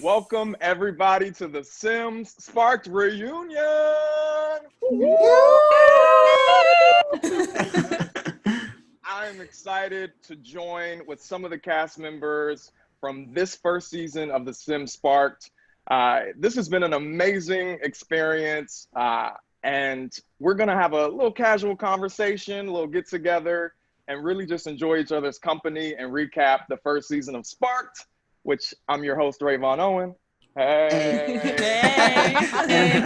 Welcome everybody to the Sims Sparked reunion. I'm excited to join with some of the cast members from this first season of The Sims Sparked. This has been an amazing experience, and we're gonna have a little casual conversation, a little get together, and really just enjoy each other's company and recap the first season of Sparked, which I'm your host, Rayvon Owen. Hey. Hey.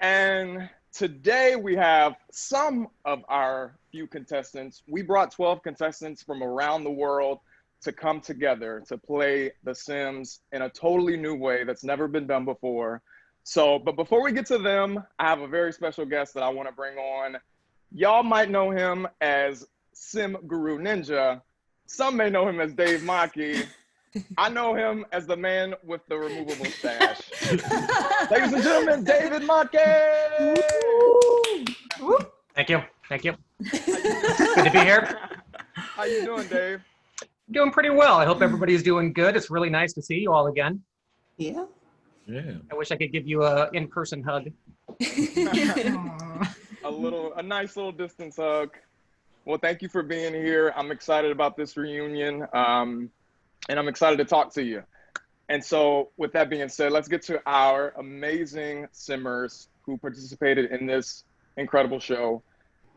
And today we have some of our few contestants. We brought 12 contestants from around the world to come together to play The Sims in a totally new way that's never been done before. But before we get to them, I have a very special guest that I want to bring on. Y'all might know him as SimGuruNinja. Some may know him as Dave Maki. I know him as the man with the removable stash. Ladies and gentlemen, David Maki! Thank you. Thank you. Good to be here. How you doing, Dave? Doing pretty well. I hope everybody's doing good. It's really nice to see you all again. Yeah. I wish I could give you a in-person hug. A nice little distance hug. Well, thank you for being here. I'm excited about this reunion, and I'm excited to talk to you. And so with that being said, let's get to our amazing Simmers who participated in this incredible show.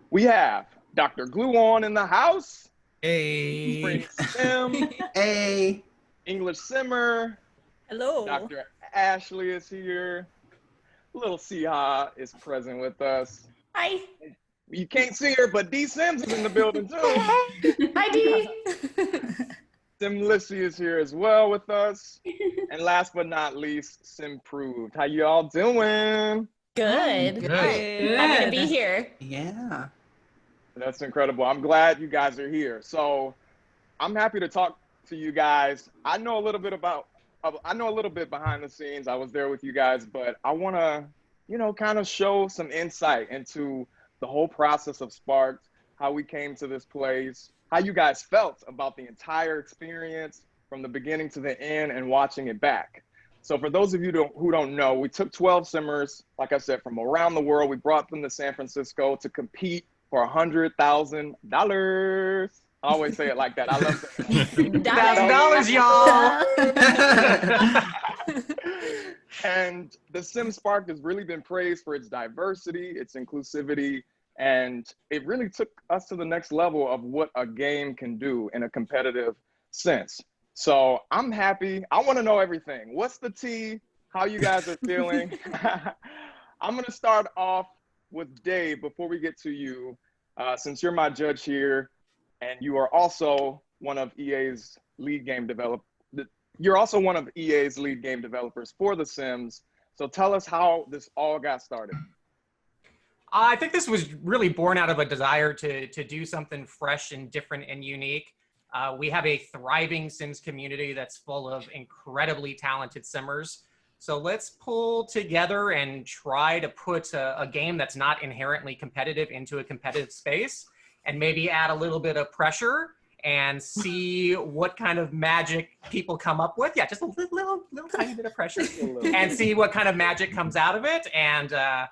We have Dr. Glue On in the house. Hey. Prince Sim. Hey. English Simmer. Hello. Dr. Ashley is here. Little Siha is present with us. Hi. You can't see her, but D Sims is in the building too. Hi, D. Sim Lissy is here as well with us. And last but not least, Sim Proved. How you all doing? Good. Good. Happy to be here. Yeah. That's incredible. I'm glad you guys are here. So I'm happy to talk to you guys. I know a little bit behind the scenes. I was there with you guys, but I want to, kind of show some insight into the whole process of Sparked, how we came to this place, how you guys felt about the entire experience from the beginning to the end and watching it back. So for those of you who don't know, we took 12 Simmers, like I said, from around the world. We brought them to San Francisco to compete for $100,000. I always say it like that. I love that. $1,000, y'all. And The Sims Spark has really been praised for its diversity, its inclusivity, and it really took us to the next level of what a game can do in a competitive sense. So I'm happy. I want to know everything. What's the tea? How you guys are feeling? I'm going to start off with Dave before we get to you, since you're my judge here, and you are also one of EA's lead game developers. You're also one of EA's lead game developers for The Sims. So tell us how this all got started. I think this was really born out of a desire to do something fresh and different and unique. We have a thriving Sims community that's full of incredibly talented Simmers. So let's pull together and try to put a game that's not inherently competitive into a competitive space and maybe add a little bit of pressure and see what kind of magic people come up with. Yeah, just a little tiny bit of pressure and see what kind of magic comes out of it. And, I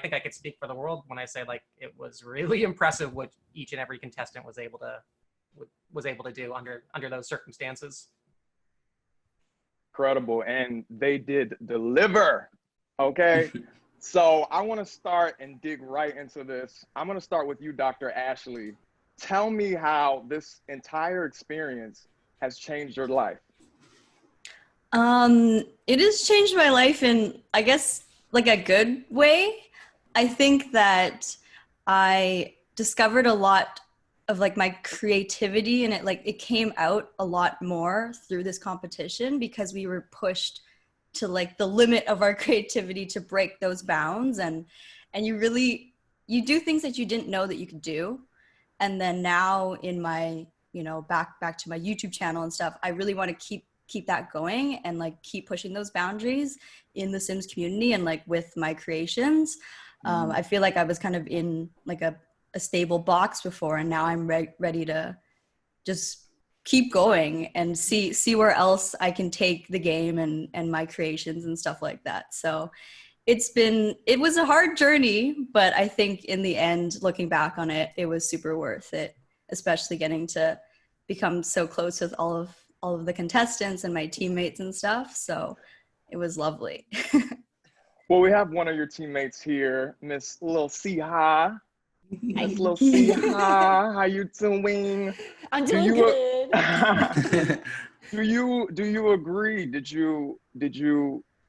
think I could speak for the world when I say it was really impressive what each and every contestant was able to do under those circumstances. Incredible, and they did deliver. Okay, so I want to start and dig right into this. I'm going to start with you, Dr. Ashley. Tell me how this entire experience has changed your life. It has changed my life in, I guess, a good way. I think that I discovered a lot of my creativity, and it came out a lot more through this competition because we were pushed to the limit of our creativity to break those bounds, and you do things that you didn't know that you could do. And then now in my back to my YouTube channel and stuff, I really want to keep that going and keep pushing those boundaries in the Sims community and with my creations. I feel like I was kind of in a stable box before, and now I'm ready to just keep going and see where else I can take the game and my creations and stuff like that. So it was a hard journey, but I think in the end, looking back on it, it was super worth it, especially getting to become so close with all of the contestants and my teammates and stuff. So it was lovely. Well, we have one of your teammates here, Miss Lil Siha. Miss Lil Hi. Siha, how you doing? I'm doing good. Do you agree? Did you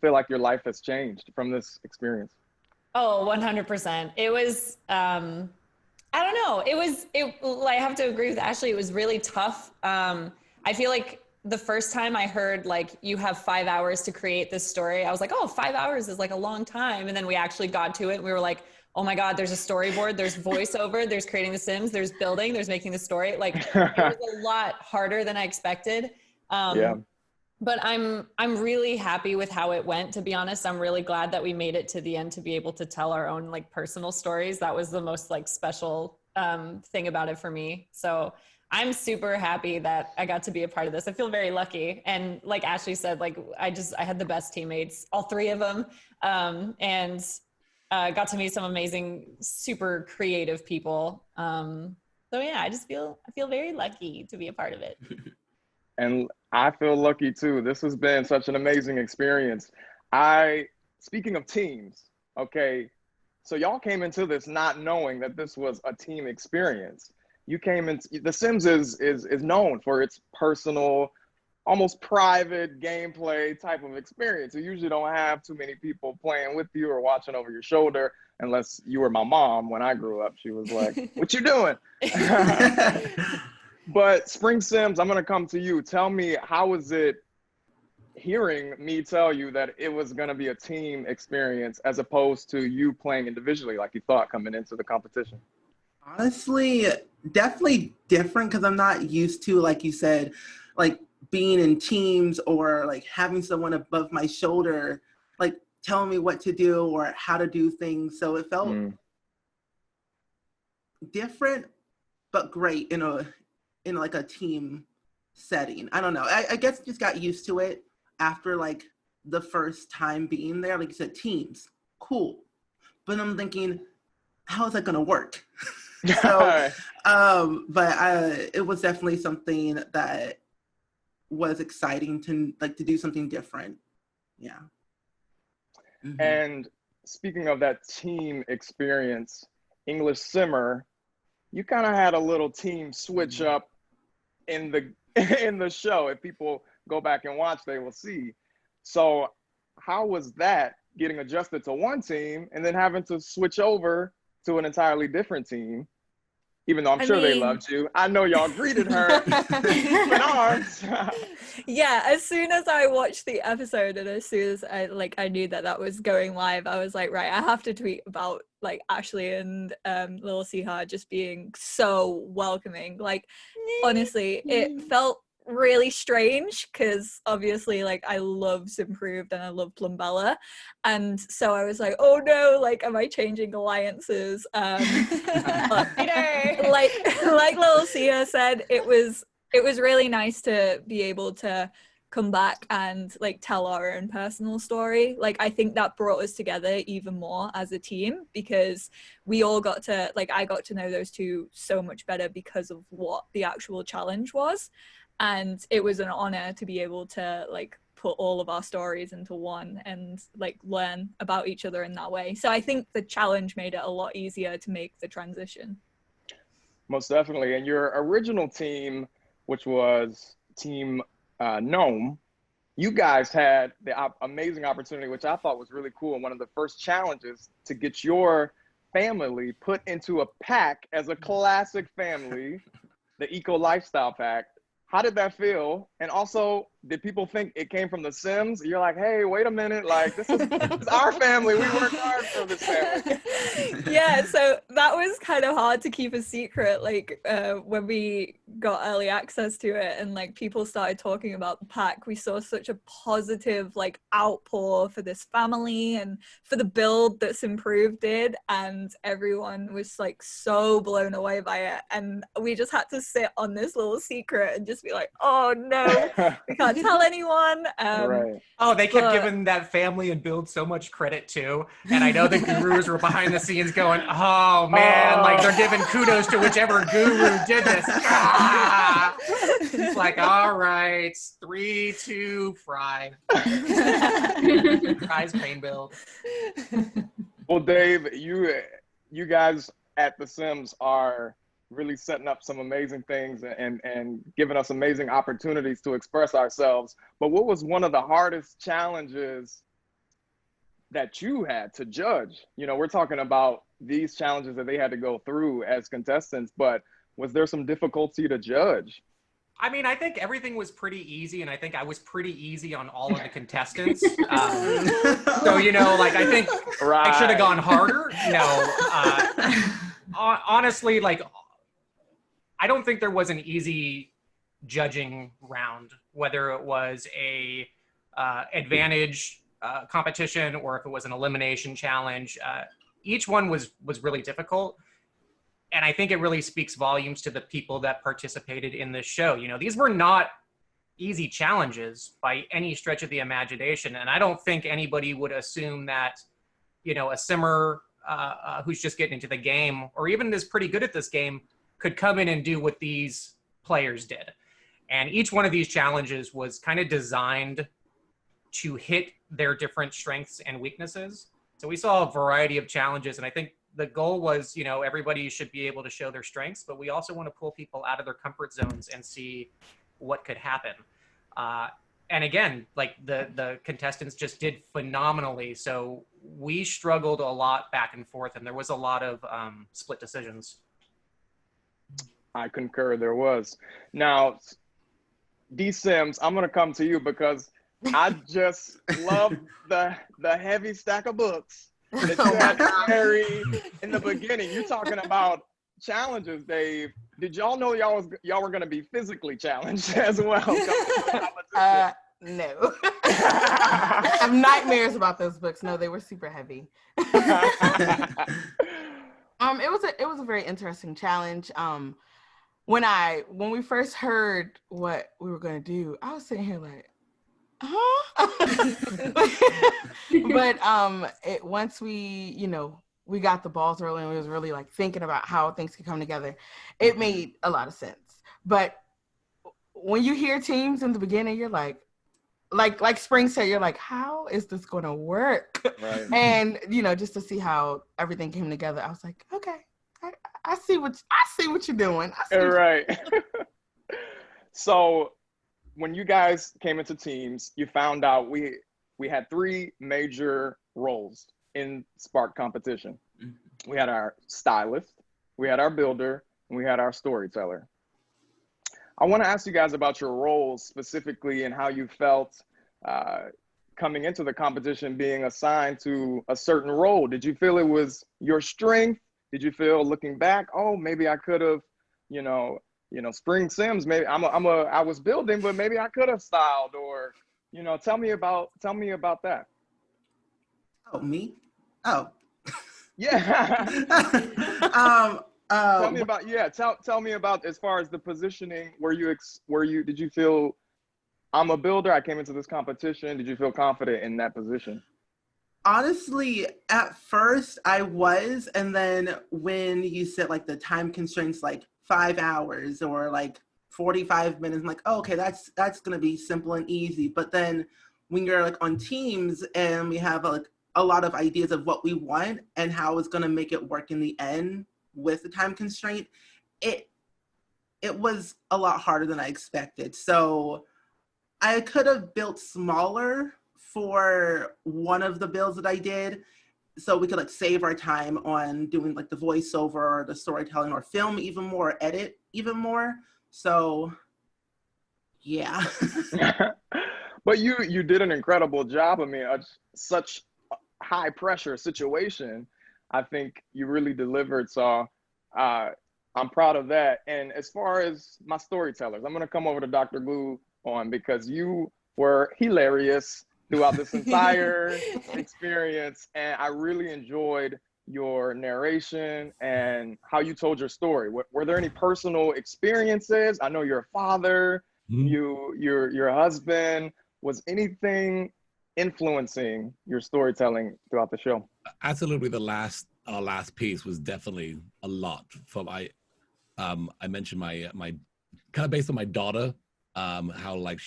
feel like your life has changed from this experience? Oh, 100%. It was, I don't know. I have to agree with Ashley. It was really tough. I feel like the first time I heard like, you have 5 hours to create this story, I was like, oh, 5 hours is like a long time. And then we actually got to it. And we were like, oh my God, there's a storyboard, there's voiceover, there's creating the Sims, there's building, there's making the story. Like it was a lot harder than I expected. Yeah. But I'm really happy with how it went. To be honest, I'm really glad that we made it to the end to be able to tell our own like personal stories. That was the most like special thing about it for me. So I'm super happy that I got to be a part of this. I feel very lucky. And like Ashley said, like I had the best teammates, all three of them. And got to meet some amazing, super creative people. So yeah, I feel very lucky to be a part of it. And I feel lucky too. This has been such an amazing experience. Speaking of teams, okay, so y'all came into this not knowing that this was a team experience. You came in, The Sims is known for its personal, almost private gameplay type of experience. You usually don't have too many people playing with you or watching over your shoulder, unless you were my mom when I grew up. She was like, what you doing? But Spring Sims, I'm gonna come to you. Tell me, how was it hearing me tell you that it was gonna be a team experience as opposed to you playing individually like you thought coming into the competition? Honestly, definitely different because I'm not used to, like you said, like being in teams or like having someone above my shoulder, like telling me what to do or how to do things. So it felt different, but great in like a team setting. I don't know. I guess just got used to it after like the first time being there. Like you said, teams, cool. But I'm thinking, how is that gonna work? So, it was definitely something that was exciting to do something different. Yeah. Mm-hmm. And speaking of that team experience, English Simmer, you kind of had a little team switch up in the show. If people go back and watch, they will see. So how was that, getting adjusted to one team and then having to switch over to an entirely different team? Even though I'm sure they loved you. I know y'all greeted her in arms. Yeah, as soon as I watched the episode and as soon as I knew that was going live, I was like, right, I have to tweet about like Ashley and Lil Siha just being so welcoming. Like honestly, it felt really strange because obviously like I love Simproved and I love Plumbella, and so I was like, oh no, like am I changing alliances? But, like Lil Sia said, it was really nice to be able to come back and like tell our own personal story. Like I think that brought us together even more as a team because we all got to I got to know those two so much better because of what the actual challenge was. And it was an honor to be able to like put all of our stories into one and like learn about each other in that way. So I think the challenge made it a lot easier to make the transition. Most definitely. And your original team, which was Team Gnome, you guys had the amazing opportunity, which I thought was really cool, and one of the first challenges, to get your family put into a pack as a classic family, the Eco Lifestyle Pack. How did that feel? And also, did people think it came from The Sims? You're like, hey, wait a minute, like this is our family. We worked hard for this family. Yeah, so that was kind of hard to keep a secret, like when we got early access to it and like people started talking about the pack, we saw such a positive like outpour for this family and for the build that SimProve did, and everyone was like so blown away by it, and we just had to sit on this little secret and just be like, oh no, we can't tell anyone. Right. Oh, they kept giving that family and build so much credit too. And I know the gurus were behind the scenes going, oh man, like they're giving kudos to whichever guru did this. Ah! It's like, all right, 3, 2, fry. Fry's pain build. Well, Dave, you guys at The Sims are really setting up some amazing things and giving us amazing opportunities to express ourselves. But what was one of the hardest challenges that you had to judge? You know, we're talking about these challenges that they had to go through as contestants, but was there some difficulty to judge? I mean, I think everything was pretty easy, and I think I was pretty easy on all of the contestants. So, you know, like, I think I should have gone harder. No, honestly, like, I don't think there was an easy judging round, whether it was a advantage competition or if it was an elimination challenge. Each one was really difficult. And I think it really speaks volumes to the people that participated in this show. You know, these were not easy challenges by any stretch of the imagination. And I don't think anybody would assume that, you know, a simmer who's just getting into the game, or even is pretty good at this game, could come in and do what these players did. And each one of these challenges was kind of designed to hit their different strengths and weaknesses. So we saw a variety of challenges, and I think the goal was, you know, everybody should be able to show their strengths, but we also want to pull people out of their comfort zones and see what could happen. And again, like the contestants just did phenomenally. So we struggled a lot back and forth, and there was a lot of split decisions. I concur, there was. Now, D-Sims, I'm going to come to you because I just love the heavy stack of books that you had to carry in the beginning. You're talking about challenges, Dave. Did y'all know y'all were going to be physically challenged as well? No. I have nightmares about those books. No, they were super heavy. It was a very interesting challenge. When we first heard what we were going to do, I was sitting here like, but once we got the balls rolling, we was really like thinking about how things could come together. It made a lot of sense. But when you hear teams in the beginning, you're like Spring said, you're like, how is this going to work? Right. And just to see how everything came together, I was like, okay, I see what you're doing. Right. So when you guys came into teams, you found out we had 3 major roles in Spark competition. We had our stylist, we had our builder, and we had our storyteller. I want to ask you guys about your roles specifically and how you felt coming into the competition being assigned to a certain role. Did you feel it was your strength? Did you feel looking back, oh, maybe I could have, Spring Sims, maybe I was building, but maybe I could have styled, or, tell me about that. Oh, me? Oh. Yeah. Tell me about as far as the positioning. Did you feel, I'm a builder, I came into this competition, did you feel confident in that position? Honestly, at first I was, and then when you said like the time constraints, like 5 hours or like 45 minutes, I'm like, oh, okay, that's gonna be simple and easy. But then when you're like on teams and we have like a lot of ideas of what we want and how it's gonna make it work in the end with the time constraint, it was a lot harder than I expected. So I could have built smaller for one of the builds that I did, so we could like save our time on doing like the voiceover or the storytelling or film even more, or edit even more. So Yeah. But you did an incredible job. I mean, such a high pressure situation. I think you really delivered. So I'm proud of that. And as far as my storytellers, I'm going to come over to Dr. Glue on because you were hilarious throughout this entire experience. And I really enjoyed your narration and how you told your story. Were there any personal experiences? I know you're a father, your husband. Was anything influencing your storytelling throughout the show? Absolutely. Our last piece was definitely a lot. From I mentioned my kind of based on my daughter, how like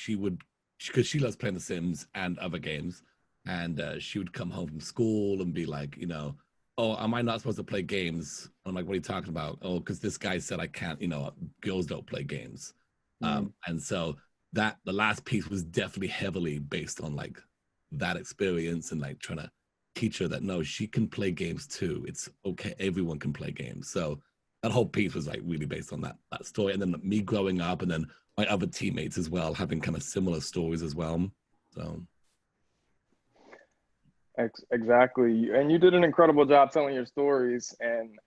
because she loves playing The Sims and other games, and she would come home from school and be like, you know, oh, am I not supposed to play games? I'm like, what are you talking about? Oh, because this guy said I can't, you know, girls don't play games. And so the last piece was definitely heavily based on like that experience and like trying to teach her that no, she can play games too. It's okay, everyone can play games. So that whole piece was like really based on that story. And then me growing up, and then my other teammates as well having kind of similar stories as well. So exactly. And you did an incredible job telling your stories. And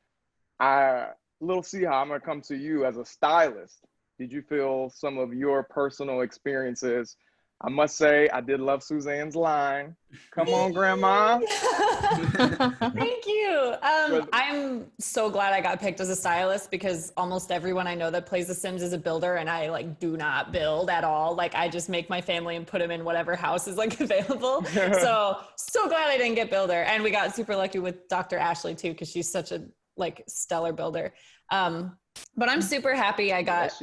Little Siha, I'm gonna come to you as a stylist. Did you feel some of your personal experiences? I must say, I did love Suzanne's line. Come on, Grandma. Thank you. I'm so glad I got picked as a stylist because almost everyone I know that plays The Sims is a builder, and I like do not build at all. Like I just make my family and put them in whatever house is like available. So glad I didn't get builder. And we got super lucky with Dr. Ashley too, because she's such a like stellar builder. But I'm super happy I got,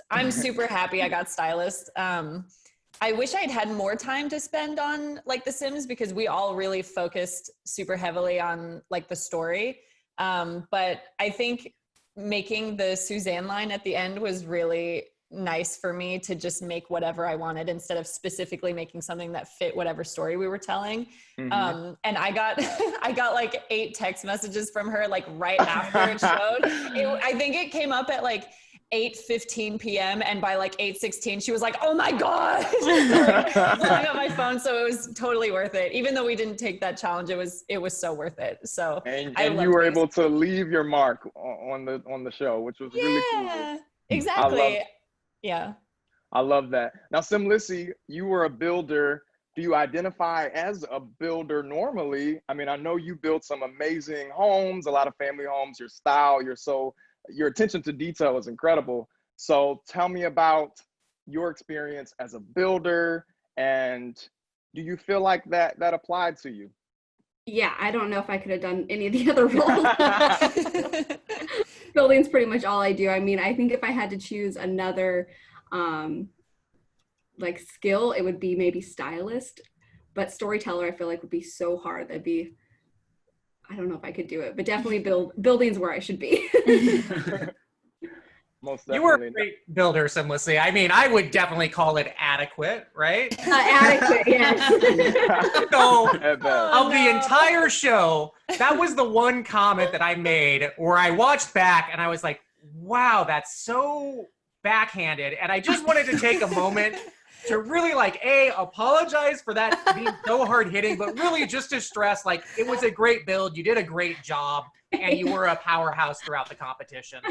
I'm super happy I got stylist. I wish I'd had more time to spend on like The Sims because we all really focused super heavily on like the story. But I think making the Suzanne line at the end was really nice for me to just make whatever I wanted instead of specifically making something that fit whatever story we were telling. And I got like 8 text messages from her like right after it showed. I think it came up at like 8:15 p.m. and by like 8:16 she was like, oh my god, like, blowing up my phone. So it was totally worth it. Even though we didn't take that challenge, it was so worth it. So and you were able to leave your mark on the show, which was really cool. Exactly. I love that. Now, Simlissy, you were a builder. Do you identify as a builder normally? I mean, I know you built some amazing homes, a lot of family homes. Your style, your attention to detail is incredible. So tell me about your experience as a builder, and do you feel like that applied to you? Yeah, I don't know if I could have done any of the other roles. Building's pretty much all I do. I mean, I think if I had to choose another like skill, it would be maybe stylist, but storyteller I feel like would be so hard. I don't know if I could do it, but definitely building's where I should be. Most definitely. You were a great builder, Simlissy. I mean, I would definitely call it adequate, right? Adequate, yes. So, of the entire show, that was the one comment that I made where I watched back and I was like, wow, that's so backhanded. And I just wanted to take a moment to really like, apologize for that being so hard hitting, but really just to stress, like, it was a great build. You did a great job. And you were a powerhouse throughout the competition.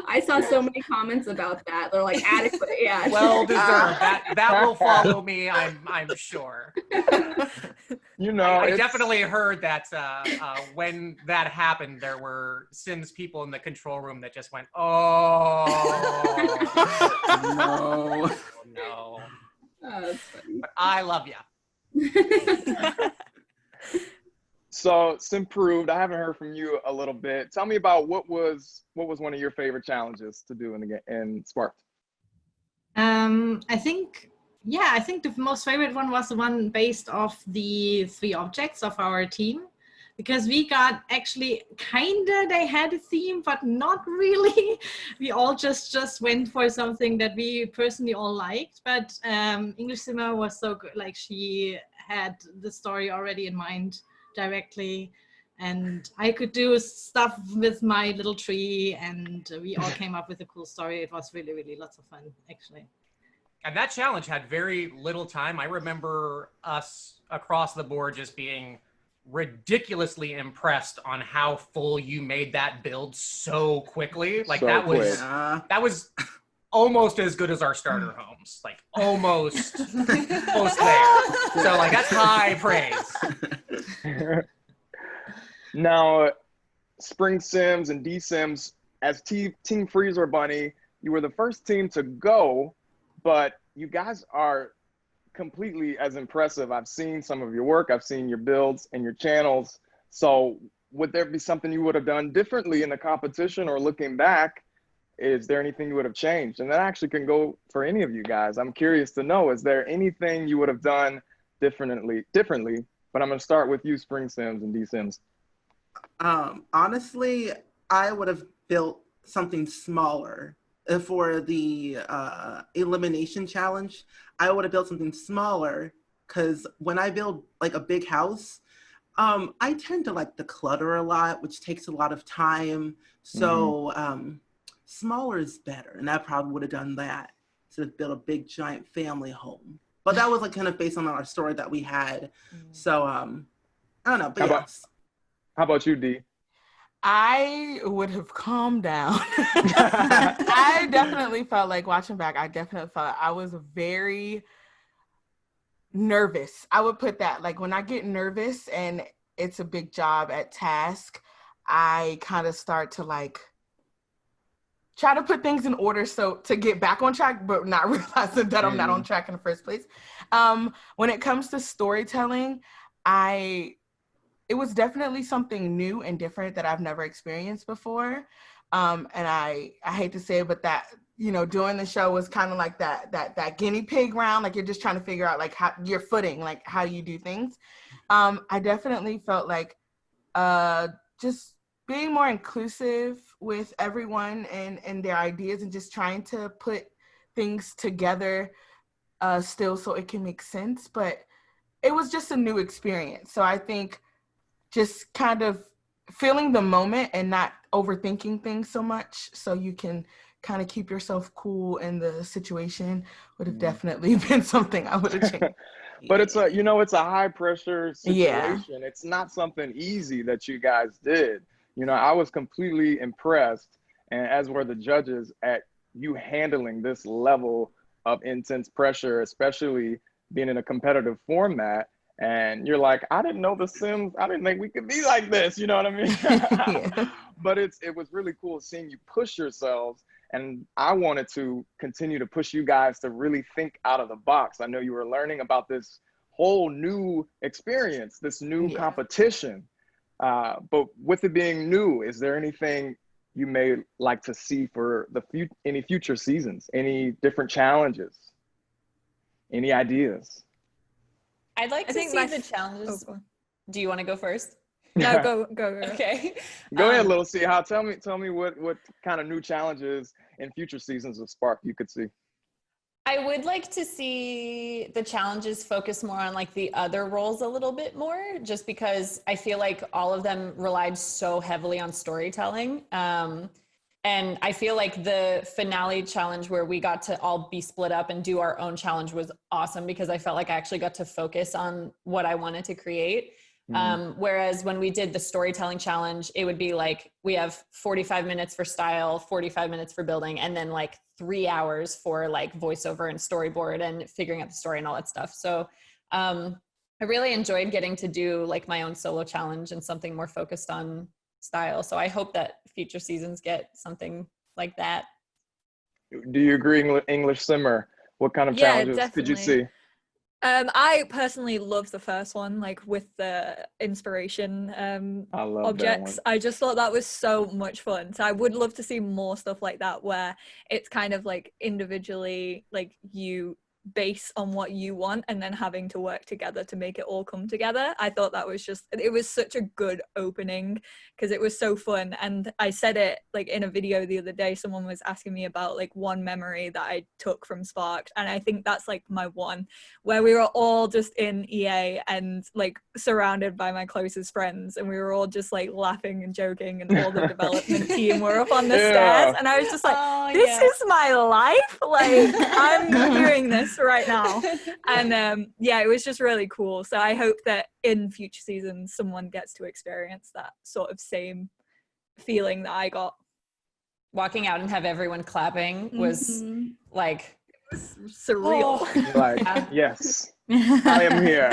I saw so many comments about that. They're like, adequate, yeah. Well deserved. That will follow me, I'm sure. You know, I definitely heard that when that happened, there were Sims people in the control room that just went, oh, No. no. Oh, that's funny. But I love you. So, Simproved, I haven't heard from you a little bit. Tell me about what was one of your favorite challenges to do in Sparked? I think the most favorite one was the one based off the 3 objects of our team, because we got actually they had a theme, but not really. We all just went for something that we personally all liked, but English Simmer was so good. Like, she had the story already in mind directly, and I could do stuff with my little tree, and we all came up with a cool story. It was really, really lots of fun, actually. And that challenge had very little time. I remember us across the board just being ridiculously impressed on how full you made that build so quickly. Like, So that was quick. that was almost as good as our starter homes. Like, almost close there. So, like, that's high praise. Now, Spring Sims and D Sims, as Team Freezer Bunny, you were the first team to go, but you guys are completely as impressive. I've seen some of your work, I've seen your builds and your channels. So would there be something you would have done differently in the competition, or looking back, is there anything you would have changed? And that actually can go for any of you guys. I'm curious to know, is there anything you would have done differently? But I'm going to start with you, Spring Sims and D Sims. Honestly, I would have built something smaller for the elimination challenge. I would have built something smaller, because when I build like a big house, I tend to like the clutter a lot, which takes a lot of time. So smaller is better, and I probably would have done that to build a big giant family home. But that was like kind of based on our story that we had. So I don't know, but How about you, D? I would have calmed down. I definitely felt like, watching back, I definitely felt like I was very nervous. I would put that, like, when I get nervous and it's a big job at task, I kind of start to like try to put things in order so to get back on track, but not realizing that I'm not on track in the first place. When it comes to storytelling, it was definitely something new and different that I've never experienced before. And I hate to say it, but that, you know, doing the show was kind of like that guinea pig round. Like, you're just trying to figure out like how your footing, like how you do things. I definitely felt like just being more inclusive with everyone and their ideas, and just trying to put things together still so it can make sense. But it was just a new experience. So I think just kind of feeling the moment and not overthinking things so much, so you can kind of keep yourself cool in the situation, would have definitely been something I would have changed. But it's a high pressure situation. Yeah. It's not something easy that you guys did. You know, I was completely impressed, and as were the judges, at you handling this level of intense pressure, especially being in a competitive format. And you're like, I didn't know The Sims, I didn't think we could be like this, you know what I mean? Yeah. But it was really cool seeing you push yourselves. And I wanted to continue to push you guys to really think out of the box. I know you were learning about this whole new experience, this new competition. But with it being new, is there anything you may like to see for any future seasons? Any different challenges? Any ideas? I'd like to see the challenges. Oh, do you want to go first? No, go. Okay. Go ahead, Little C. Tell me what kind of new challenges in future seasons of Spark you could see. I would like to see the challenges focus more on like the other roles a little bit more, just because I feel like all of them relied so heavily on storytelling. And I feel like the finale challenge where we got to all be split up and do our own challenge was awesome, because I felt like I actually got to focus on what I wanted to create. Whereas when we did the storytelling challenge, it would be like, we have 45 minutes for style, 45 minutes for building, and then like 3 hours for like voiceover and storyboard and figuring out the story and all that stuff. So I really enjoyed getting to do like my own solo challenge and something more focused on style. So I hope that future seasons get something like that. Do you agree, English Simmer? What kind of challenges could you see? I personally love the first one, like with the inspiration objects. I just thought that was so much fun. So I would love to see more stuff like that, where it's kind of like individually, like you base on what you want and then having to work together to make it all come together. I thought that was it was such a good opening because it was so fun. And I said it like in a video the other day, someone was asking me about like one memory that I took from Sparked, and I think that's like my one, where we were all just in EA and like surrounded by my closest friends, and we were all just like laughing and joking, and all the development team were up on the stairs, and I was just like, this is my life, like I'm doing this right now. And yeah, it was just really cool. So I hope that in future seasons someone gets to experience that sort of same feeling that I got. Walking out and have everyone clapping was like surreal. Like, yes, I am here.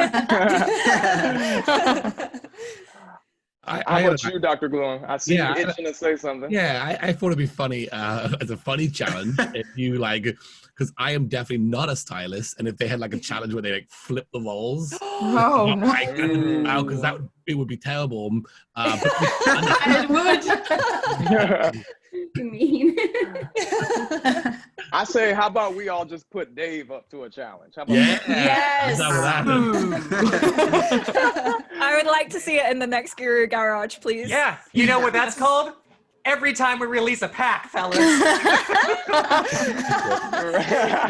How about you, Dr. Gloom? I see you itching to say something. Yeah, I thought it'd be funny as a funny challenge if you like, because I am definitely not a stylist, and if they had like a challenge where they like flip the roles, because it would be terrible. But it would. You mean? I say, how about we all just put Dave up to a challenge? How about that? Yes. I would like to see it in the next Guru Garage, please. Yeah, you know what that's called? Every time we release a pack, fellas.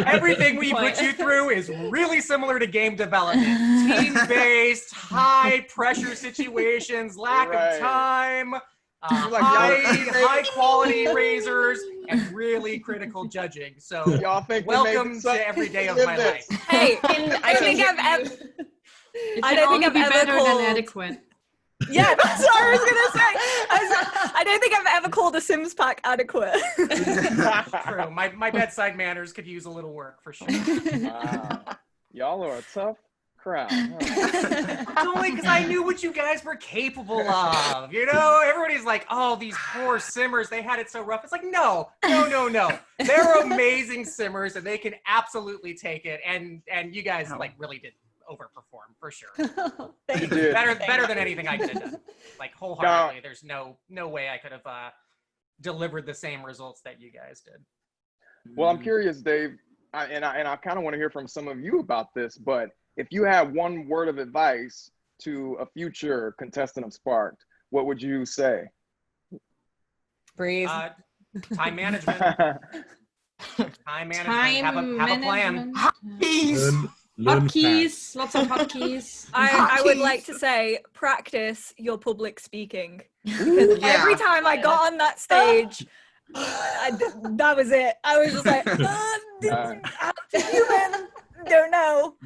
Everything we put you through is really similar to game development. Team-based, high-pressure situations, lack of time, high quality razors, and really critical judging. So y'all think welcome to every day of my life. Hey, I don't think I've ever better called... than adequate. Yeah, that's what I was gonna say. I don't think I've ever called a Sims pack adequate. True. My bedside manners could use a little work for sure. Wow. Y'all are a tough crowd. Huh? It's only because I knew what you guys were capable of. You know, everybody's like, oh, these poor simmers, they had it so rough. It's like, no. They're amazing simmers, and they can absolutely take it. And you guys like really did overperform for sure. Better than anything I could have done. Like wholeheartedly, there's no way I could have delivered the same results that you guys did. Well, I'm curious, Dave, and I kind of want to hear from some of you about this, but if you had one word of advice to a future contestant of Sparked, what would you say? Breathe. Time management. Time management. Have a plan. Hotkeys, lots of hotkeys. I would like to say, practice your public speaking. Because every time I got on that stage, that was it. I was just like, human, don't know.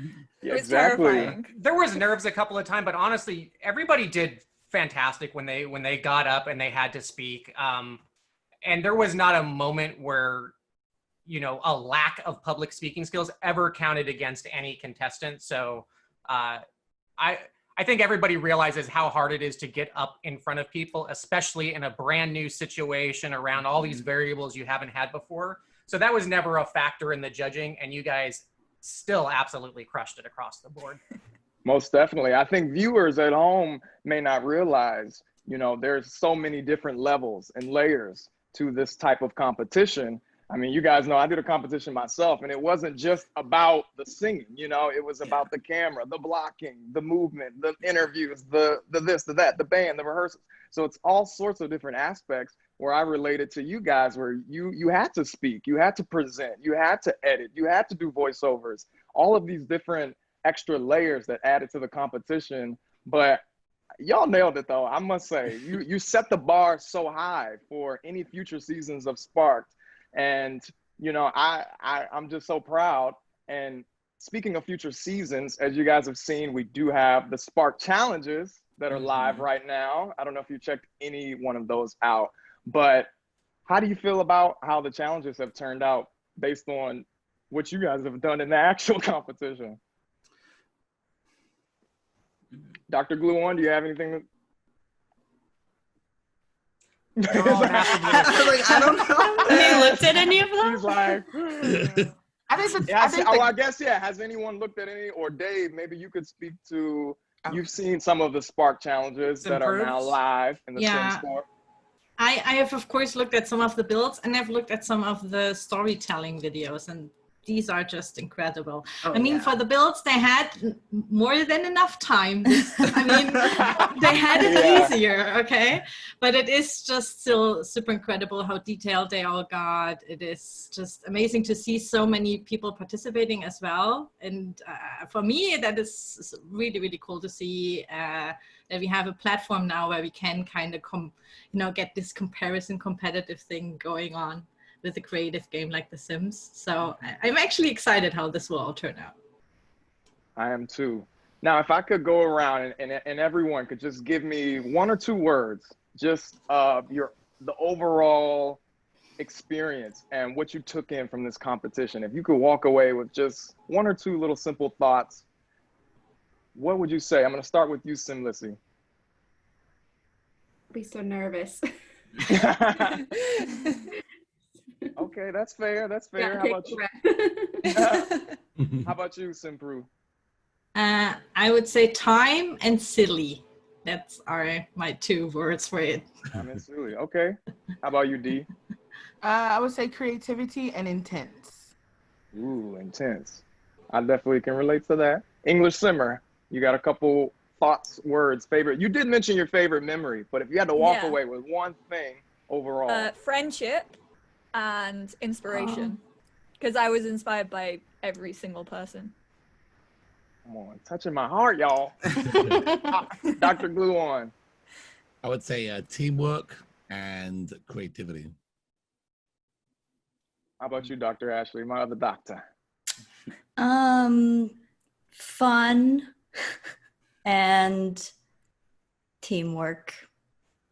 It was terrifying. There was nerves a couple of times, but honestly, everybody did fantastic when they got up and they had to speak. And there was not a moment where, you know, a lack of public speaking skills ever counted against any contestant. So I think everybody realizes how hard it is to get up in front of people, especially in a brand new situation around all these variables you haven't had before. So that was never a factor in the judging, and you guys still absolutely crushed it across the board. Most definitely. I think viewers at home may not realize, you know, there's so many different levels and layers to this type of competition. I mean, you guys know I did a competition myself, and it wasn't just about the singing, you know, it was about the camera, the blocking, the movement, the interviews, the this, the that, the band, the rehearsals. So it's all sorts of different aspects where I related to you guys, where you had to speak, you had to present, you had to edit, you had to do voiceovers, all of these different extra layers that added to the competition. But y'all nailed it though, I must say. You set the bar so high for any future seasons of Sparked. And, you know, I'm just so proud. And speaking of future seasons, as you guys have seen, we do have the Spark challenges that are live right now. I don't know if you checked any one of those out, but how do you feel about how the challenges have turned out based on what you guys have done in the actual competition? Dr. Glue On, do you have anything to... I don't know. Have you looked at any of them? He's like, I guess, yeah. Has anyone looked at any, or Dave, maybe you could speak to, you've seen some of the Spark challenges that are now live in the Sims 4. I have, of course, looked at some of the builds, and I've looked at some of the storytelling videos, and these are just incredible. Oh, I mean, yeah. for the builds, they had more than enough time. I mean, they had it Yeah. easier, okay? But it is just still super incredible how detailed they all got. It is just amazing to see so many people participating as well. And for me, that is really, really cool to see that we have a platform now where we can kind of get this comparison competitive thing going on with a creative game like The Sims. So I'm actually excited how this will all turn out. I am too. Now, if I could go around and everyone could just give me one or two words, just the overall experience and what you took in from this competition. If you could walk away with just one or two little simple thoughts, what would you say? I'm going to start with you, Simlissy. I'll be so nervous. Okay, that's fair. That's fair. Yeah, How about you? How about you, Simpru? I would say time and silly. That's my two words for it. I'm in silly. Okay. How about you, D? I would say creativity and intense. Ooh, intense. I definitely can relate to that. English Simmer, you got a couple thoughts, words, favorite. You did mention your favorite memory, but if you had to walk away with one thing overall. Friendship and inspiration, because I was inspired by every single person. Come on, touching my heart, y'all. Dr. Glue on. I would say teamwork and creativity. How about you, Dr. Ashley, my other doctor? Fun and teamwork.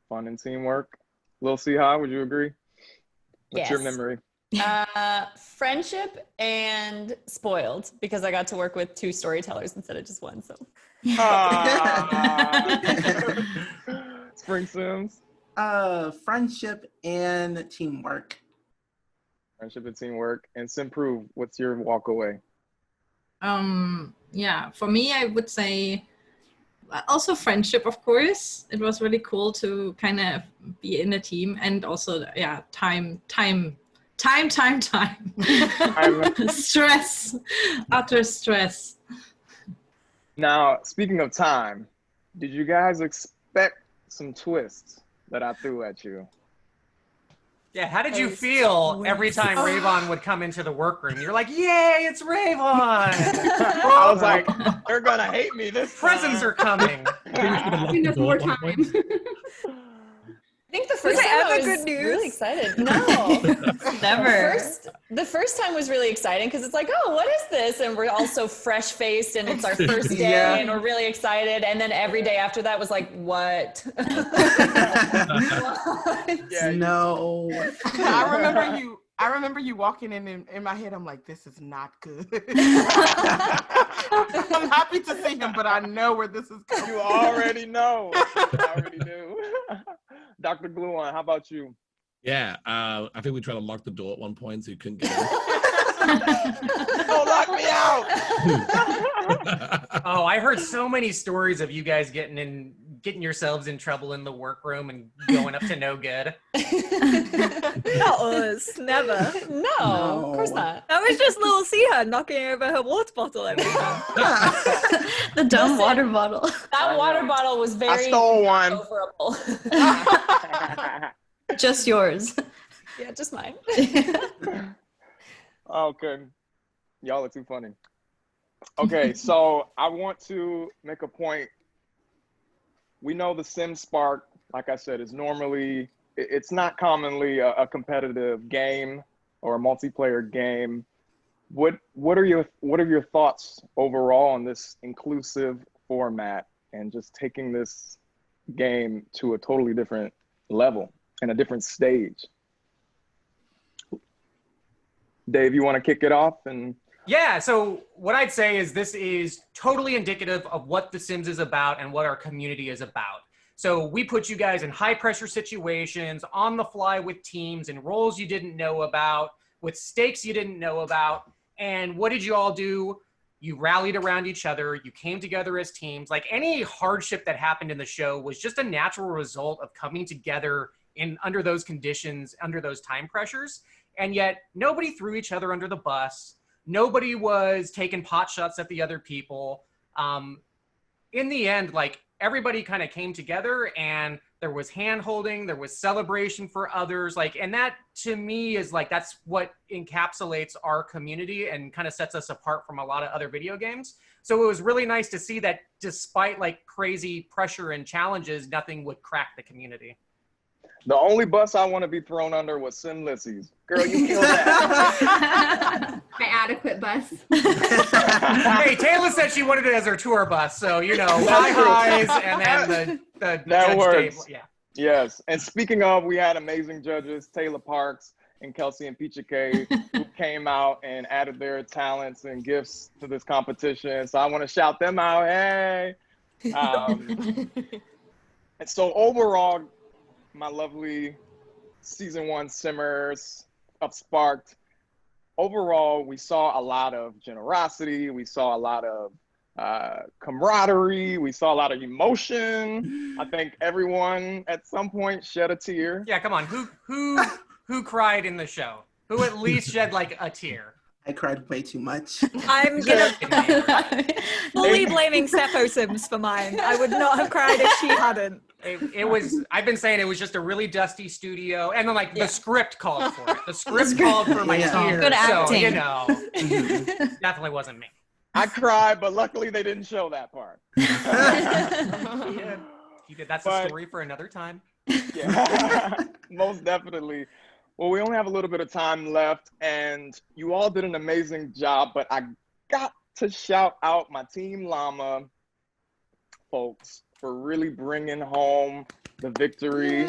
Fun and teamwork. Lil C-Ha, would you agree? What's your Yes. memory? Friendship and spoiled, because I got to work with two storytellers instead of just one. So Spring Sims. Friendship and teamwork. Friendship and teamwork. And Simprove, what's your walk away? Yeah, for me, I would say also friendship, of course. It was really cool to kind of be in a team, and also, yeah, time. Stress, utter stress. Now, speaking of time, did you guys expect some twists that I threw at you? Yeah, how did you feel every time Rayvon would come into the workroom? You're like, yay, it's Rayvon! I was like, they're gonna hate me this Presents time. are coming. Enough more time. I think the first Was it time I ever was good news? really excited. No. Never. The first time was really exciting because it's like, oh, what is this? And we're all so fresh-faced and it's our first day Yeah. and we're really excited. And then every day after that was like, what? Yeah, No. I remember you walking in my head, I'm like, this is not good. I'm happy to see him, but I know where this is going. you already know. I already do. Dr. Gluon, how about you? Yeah, I think we tried to lock the door at one point so you couldn't get in. Don't lock me out. Oh, I heard so many stories of you guys getting yourselves in trouble in the workroom and going up to no good. Not us, never. No, of course not. That was just little C-Ha knocking over her water bottle every time. The dumb water bottle. That water bottle was very I stole one. overable. Just yours. Yeah, just mine. Okay. Y'all are too funny. Okay, so I want to make a point. We know the Sim Spark, like I said, is normally, it's not commonly a competitive game or a multiplayer game. What are your thoughts overall on this inclusive format and just taking this game to a totally different level and a different stage? Dave, you want to kick it off? And Yeah, so what I'd say is this is totally indicative of what The Sims is about and what our community is about. So we put you guys in high pressure situations, on the fly with teams and roles you didn't know about, with stakes you didn't know about. And what did you all do? You rallied around each other. You came together as teams. Like any hardship that happened in the show was just a natural result of coming together under those conditions, under those time pressures. And yet nobody threw each other under the bus. Nobody was taking pot shots at the other people. In the end, like, everybody kind of came together, and there was hand holding, there was celebration for others, like, and that to me is like, that's what encapsulates our community and kind of sets us apart from a lot of other video games. So it was really nice to see that despite like crazy pressure and challenges, nothing would crack the community. The only bus I want to be thrown under was SimLissy's. Girl, you killed that. My adequate bus. Hey, Taylor said she wanted it as her tour bus, so you know, high highs and then the That judge works. table. Yeah. Yes. And speaking of, we had amazing judges, Taylor Parks and Kelsey and Peacha K, who came out and added their talents and gifts to this competition. So I want to shout them out. Hey. And so overall, my lovely season 1 simmers of Sparked. Overall, we saw a lot of generosity. We saw a lot of camaraderie. We saw a lot of emotion. I think everyone at some point shed a tear. Yeah, come on. Who cried in the show? Who at least shed like a tear? I cried way too much. I'm gonna fully blaming Seppo Sims for mine. I would not have cried if she hadn't. It was, I've been saying it was just a really dusty studio, and then like the script called for it. The script called for my tears. Good acting. So, you know, definitely wasn't me. I cried, but luckily they didn't show that part. He did. That's a story for another time. Yeah, most definitely. Well, we only have a little bit of time left, and you all did an amazing job, but I got to shout out my Team Llama folks for really bringing home the victory.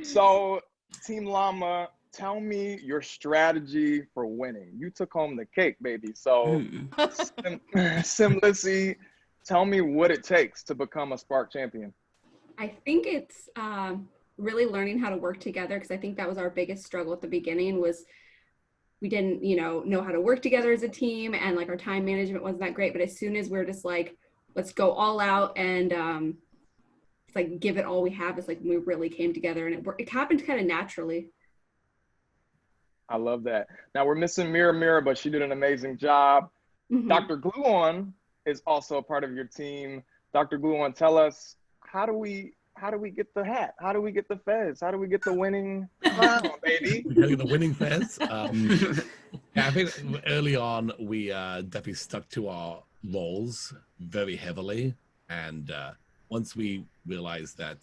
So, Team Llama, tell me your strategy for winning. You took home the cake, baby. So, SimLissy, tell me what it takes to become a Spark champion. I think it's really learning how to work together, because I think that was our biggest struggle at the beginning, was we didn't, know how to work together as a team, and like our time management wasn't that great. But as soon as we're just like, let's go all out and it's like give it all we have, it's like we really came together, and it happened kind of naturally. I love that. Now we're missing Mira, but she did an amazing job. Mm-hmm. Dr. Gluon is also a part of your team. Dr. Gluon, tell us, how do we get the hat? How do we get the fez? How do we get the winning crown, baby? The winning fez. Yeah, I think early on we definitely stuck to our roles very heavily, and once we realized that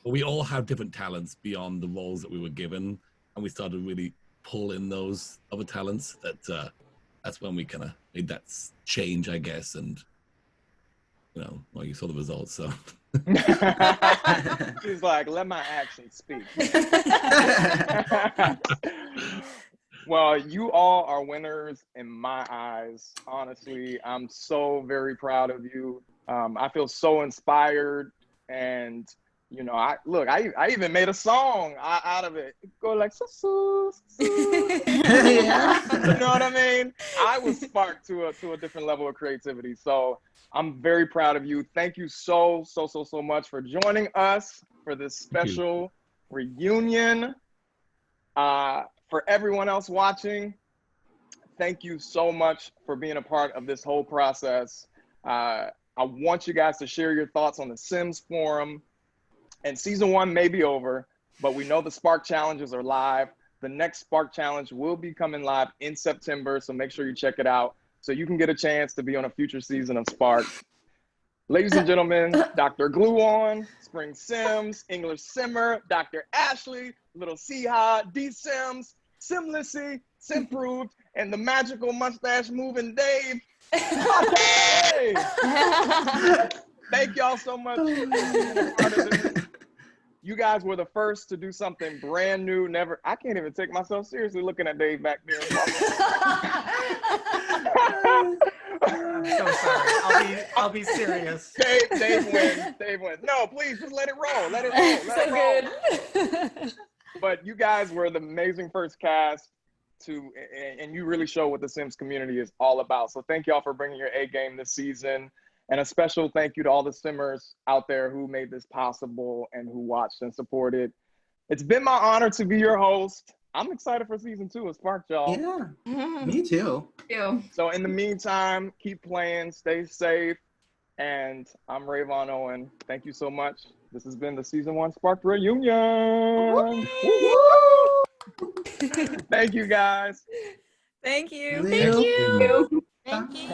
we all have different talents beyond the roles that we were given, and we started to really pull in those other talents, that's when we kind of made that change, I guess, and well, you saw the results, so. She's like, let my actions speak. Well, you all are winners in my eyes. Honestly, I'm so very proud of you. I feel so inspired, and I even made a song out of it. Go like so. Yeah. You know what I mean? I was sparked to a different level of creativity. So I'm very proud of you. Thank you so much for joining us for this special reunion. For everyone else watching, thank you so much for being a part of this whole process. I want you guys to share your thoughts on the Sims forum. And season 1 may be over, but we know the Spark challenges are live. The next Spark challenge will be coming live in September, so make sure you check it out so you can get a chance to be on a future season of Spark. Ladies and gentlemen, Dr. Gluon, Spring Sims, English Simmer, Dr. Ashley, Little Seha, D Sims, SimLissy, Simproved, and the magical mustache moving Dave. Okay. Thank y'all so much for being a part of this. You guys were the first to do something brand new. I can't even take myself seriously looking at Dave back there. I'm so sorry. I'll be serious. Dave wins. No, please just let it roll. Let it roll. But you guys were the amazing first cast and you really show what the Sims community is all about. So thank y'all for bringing your A game this season. And a special thank you to all the Simmers out there who made this possible and who watched and supported. It's been my honor to be your host. I'm excited for season 2 of Spark, y'all. Yeah, me too. So in the meantime, keep playing, stay safe, and I'm Rayvon Owen. Thank you so much. This has been the season 1 Spark reunion. Thank you, guys. Thank you. Thank you. Bye. Thank you.